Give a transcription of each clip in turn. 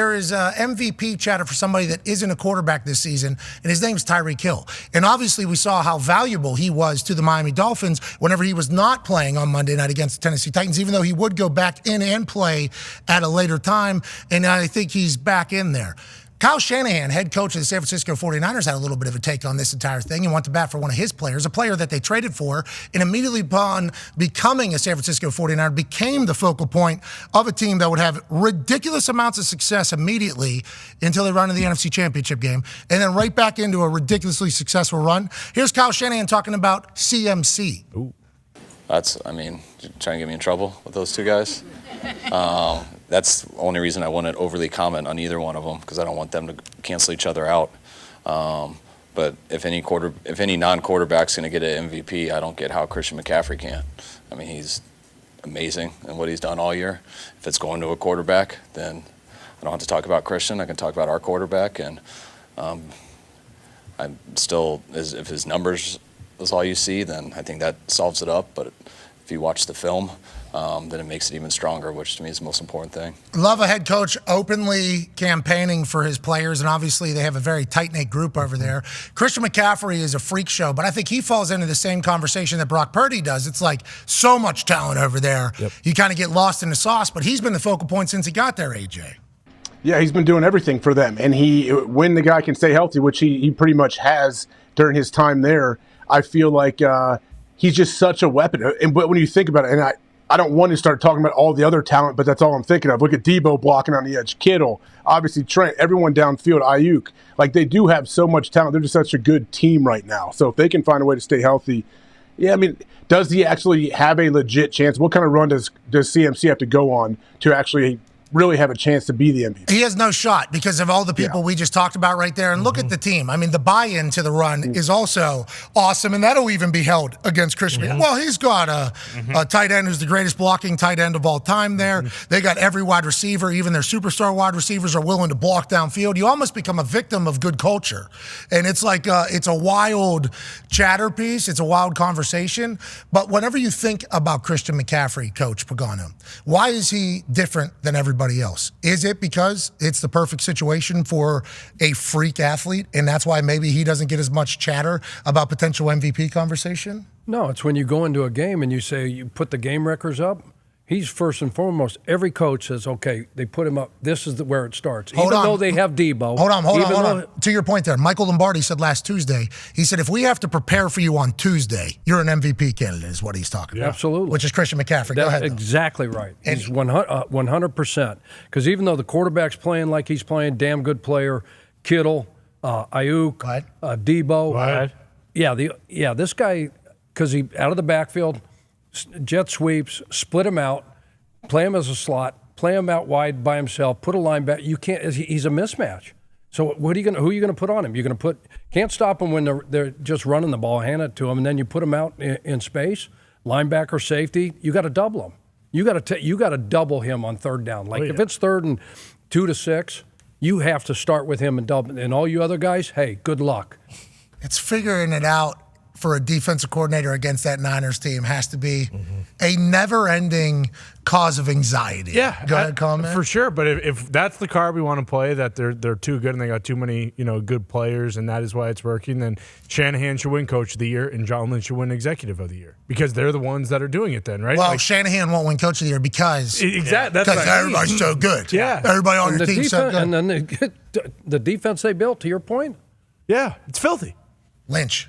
There is MVP chatter for somebody that isn't a quarterback this season, and his name's Tyreek Hill. And obviously we saw how valuable he was to the Miami Dolphins whenever he was not playing on Monday night against the Tennessee Titans, even though he would go back in and play at a later time, and I think he's back in there. Kyle Shanahan, head coach of the San Francisco 49ers, had a little bit of a take on this entire thing and went to bat for one of his players, a player that they traded for, and immediately upon becoming a San Francisco 49er, became the focal point of a team that would have ridiculous amounts of success immediately until they run to the NFC Championship game, and then right back into a ridiculously successful run. Here's Kyle Shanahan talking about CMC. Ooh. Trying to get me in trouble with those two guys. That's the only reason I wouldn't overly comment on either one of them, because I don't want them to cancel each other out. But if any non-quarterback's going to get an MVP, I don't get how Christian McCaffrey can't. I mean, he's amazing in what he's done all year. If it's going to a quarterback, then I don't have to talk about Christian. I can talk about our quarterback. And I'm still, if his numbers is all you see, then I think that solves it up. But if you watch the film, then it makes it even stronger, which to me is the most important thing. Love a head coach openly campaigning for his players, and obviously they have a very tight-knit group over there. Christian McCaffrey is a freak show, but I think he falls into the same conversation that Brock Purdy does. It's like so much talent over there. Yep. You kind of get lost in the sauce, but he's been the focal point since he got there, AJ. Yeah, he's been doing everything for them, and when the guy can stay healthy, which he pretty much has during his time there, I feel like he's just such a weapon. But when you think about it, and I don't want to start talking about all the other talent, but that's all I'm thinking of. Look at Debo blocking on the edge, Kittle, obviously Trent, everyone downfield, Ayuk. Like, they do have so much talent. They're just such a good team right now. So if they can find a way to stay healthy, yeah, I mean, does he actually have a legit chance? What kind of run does CMC have to go on to actually really have a chance to be the MVP? He has no shot because of all the people we just talked about right there. And look at the team. I mean, the buy-in to the run is also awesome, and that'll even be held against Christian. Well, he's got a tight end who's the greatest blocking tight end of all time there. They got every wide receiver, even their superstar wide receivers are willing to block downfield. You almost become a victim of good culture. And it's like it's a wild chatter piece. It's a wild conversation. But whenever you think about Christian McCaffrey, Coach Pagano, why is he different than everybody else? Is it because it's the perfect situation for a freak athlete, and that's why maybe he doesn't get as much chatter about potential MVP conversation? No, it's when you go into a game and you say you put the game records up. He's first and foremost. Every coach says, okay, they put him up. This is where it starts. Even though they have Debo. Hold on. To your point there, Michael Lombardi said last Tuesday, he said, if we have to prepare for you on Tuesday, you're an MVP candidate is what he's talking about. Absolutely. Which is Christian McCaffrey. Go ahead. Exactly right. And he's 100%. Because even though the quarterback's playing like he's playing, damn good player, Kittle, Ayuk, Debo. This guy, because he out of the backfield, jet sweeps, split him out, play him as a slot, play him out wide by himself, put a linebacker. You can't. He's a mismatch. So who are you going to put on him? You're going to can't stop him when they're just running the ball, hand it to him, and then you put him out in space, linebacker, safety. You got to double him. You got to double him on third down. Like if it's 3rd and 2 to 6, you have to start with him and double. And all you other guys, hey, good luck. It's figuring it out for a defensive coordinator against that Niners team has to be a never-ending cause of anxiety. Yeah, go ahead, comment. For sure. But if that's the card we want to play, that they're too good and they got too many good players, and that is why it's working, then Shanahan should win Coach of the Year and John Lynch should win Executive of the Year because they're the ones that are doing it. Then, right? Well, Shanahan won't win Coach of the Year because everybody's so good. Yeah, everybody on your team's so good. And then the defense they built. To your point, it's filthy. Lynch.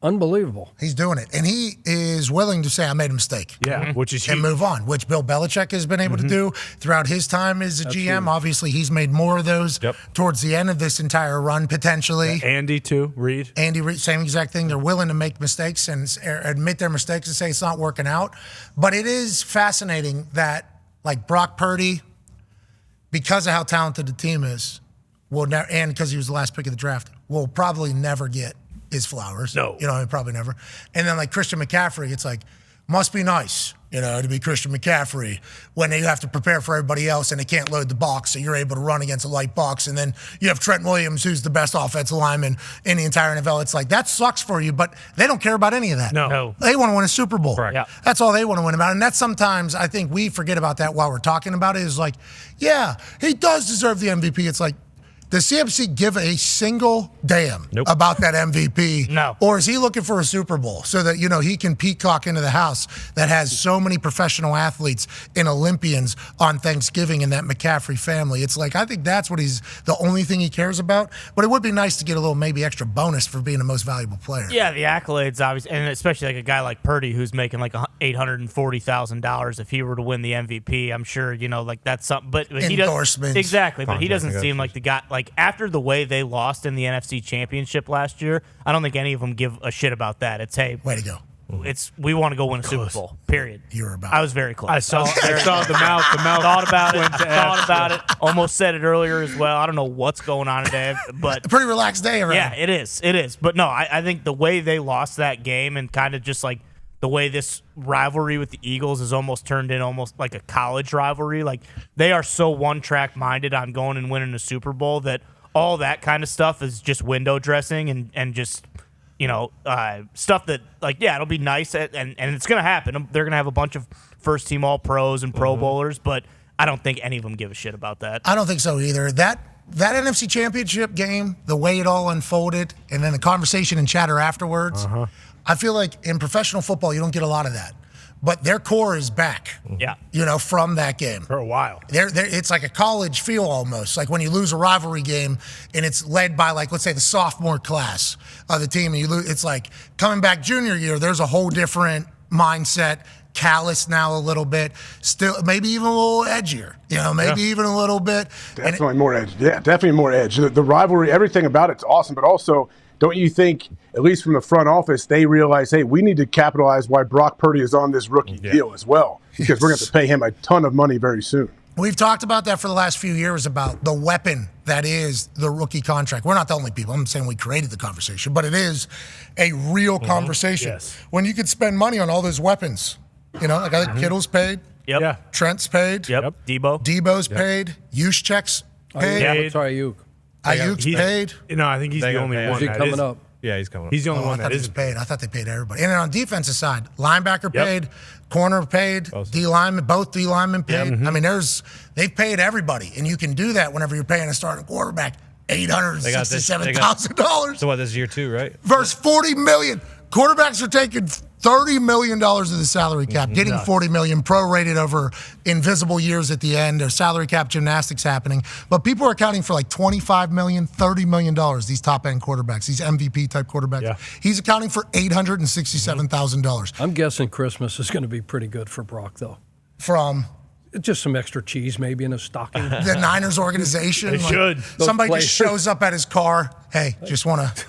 Unbelievable. He's doing it. And he is willing to say, I made a mistake. Yeah, which is huge. And move on, which Bill Belichick has been able to do throughout his time as a GM. Huge. Obviously, he's made more of those towards the end of this entire run, potentially. Andy, too. Andy Reid, same exact thing. They're willing to make mistakes and admit their mistakes and say it's not working out. But it is fascinating that, like Brock Purdy, because of how talented the team is, and because he was the last pick of the draft, will probably never get his flowers. No. Probably never. And then like Christian McCaffrey, it's like, must be nice, to be Christian McCaffrey when they have to prepare for everybody else and they can't load the box, so you're able to run against a light box. And then you have Trent Williams, who's the best offensive lineman in the entire NFL. It's like, that sucks for you, but they don't care about any of that. No. They want to win a Super Bowl. Correct. Yeah. That's all they want to win about. And that's sometimes, I think we forget about that while we're talking about it, is like, yeah, he does deserve the MVP. It's like, does CMC give a single damn about that MVP? No. Or is he looking for a Super Bowl so that, he can peacock into the house that has so many professional athletes and Olympians on Thanksgiving in that McCaffrey family? It's like, I think that's what the only thing he cares about. But it would be nice to get a little maybe extra bonus for being the most valuable player. Yeah, the accolades, obviously, and especially like a guy like Purdy who's making like $840,000 if he were to win the MVP. I'm sure, like that's something. But he does endorsements. Exactly, but he doesn't seem like the guy. Like after the way they lost in the NFC Championship last year, I don't think any of them give a shit about that. It's way to go. We want to go win a Super Bowl. Period. You were about. I was very close. I saw the mouth. The mouth thought about it. Almost said it earlier as well. I don't know what's going on today, but a pretty relaxed day around. Yeah, it is. It is. But no, I think the way they lost that game and kind of just like the way this rivalry with the Eagles has almost turned in almost like a college rivalry. Like they are so one-track minded on going and winning a Super Bowl that all that kind of stuff is just window dressing and just, stuff that like, yeah, it'll be nice and it's going to happen. They're going to have a bunch of first-team All-Pros and Pro Bowlers, but I don't think any of them give a shit about that. I don't think so either. That NFC Championship game, the way it all unfolded, and then the conversation and chatter afterwards, I feel like in professional football, you don't get a lot of that. But their core is back, from that game. For a while. It's like a college feel almost, like when you lose a rivalry game and it's led by, like, let's say the sophomore class of the team, and you lose, it's like coming back junior year, there's a whole different mindset, callous now a little bit, still maybe even a little edgier, even a little bit. Definitely more edge. Yeah, definitely more edge. The rivalry, everything about it's awesome, but also, don't you think, at least from the front office, they realize, hey, we need to capitalize why Brock Purdy is on this rookie deal as well, because we're going to have to pay him a ton of money very soon. We've talked about that for the last few years, about the weapon that is the rookie contract. We're not the only people. I'm saying we created the conversation, but it is a real conversation. Yes. When you could spend money on all those weapons, like I think Kittle's paid. Yep. Yeah. Trent's paid. Yep. Debo's paid. Juszczyk's paid. Yeah, sorry, Ayuk. Ayuk's paid. I think he's the only one. Is he coming up? Yeah, he's coming up. He's the only I one thought that he was is paid. I thought they paid everybody. And then on defensive side, linebacker paid, corner paid, D lineman, both D linemen paid. I mean, they've paid everybody, and you can do that whenever you're paying a starting quarterback $867,000. So what? This is year 2, right? Versus $40 million. Quarterbacks are taking $30 million of the salary cap, getting $40 million prorated over invisible years at the end. There's salary cap gymnastics happening. But people are accounting for like $25 million, $30 million, these top-end quarterbacks, these MVP-type quarterbacks. Yeah. He's accounting for $867,000. I'm guessing Christmas is going to be pretty good for Brock, though. From? Just some extra cheese maybe in his stocking. The Niners organization. They should. Somebody just shows up at his car. Hey, just want to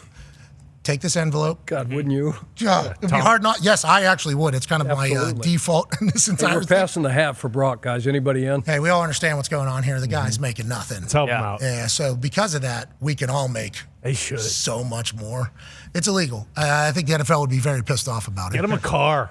take this envelope. God, wouldn't you? It'd be hard not. Yes, I actually would. It's kind of my default in this entire We're passing the hat for Brock, guys. Anybody in? Hey, we all understand what's going on here. The guy's making nothing. Let's help him out. Yeah, so because of that, we can all make so much more. It's illegal. I think the NFL would be very pissed off about it. Get him a car.